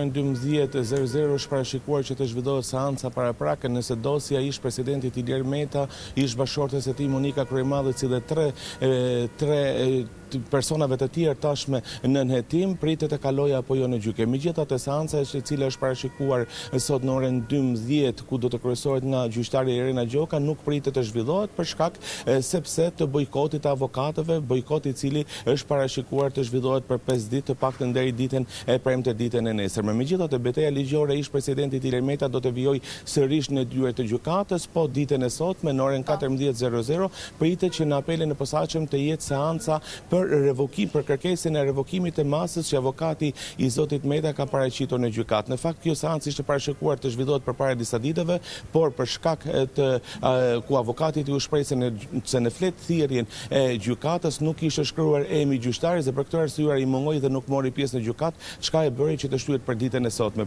orën 12:00 është parashikuar që të zhvillohet seanca paraprake nëse dosja ish presidentit Ilir Meta, ish bashkëshortes e tij Monika Kryemadhe, si dhe tre personave të tjerë tashme në nënhetim, pritet të kalojë apo jo në gjykim. Megjithatë, seanca e cila është parashikuar sot në orën 12, ku do të kryesohet nga gjyqtari Irena Gjoka, nuk pritet të zhvillohet për shkak sepse të bojkotit të avokatëve, bojkot I cili është parashikuar të zhvillohet për 5 ditë, të paktën deri ditën e premte, ditën e nesërme. Megjithatë, betejë ligjore ish presidentit Ilir Meta do të vijojë sërish në dyert të gjykatës, po ditën e sotme në orën 14:00 pritet që në apelin e posaçëm të jetë seanca për revokim, për kërkesën e revokimit të masës që avokati I zotit Meta ka paraqitur në gjykatë. Në fakt, kjo seancë ishte parashikuar të zhvillohet përpara disa ditëve, por për shkak të ku avokati u shpreh se në flet thirrjen e gjykatës nuk ishte shkruar emri gjyqtarit dhe për këtë arsye I mungoi dhe nuk mori pjesë në gjykatë, çka e bëri që të shtyhet për ditën e sotme.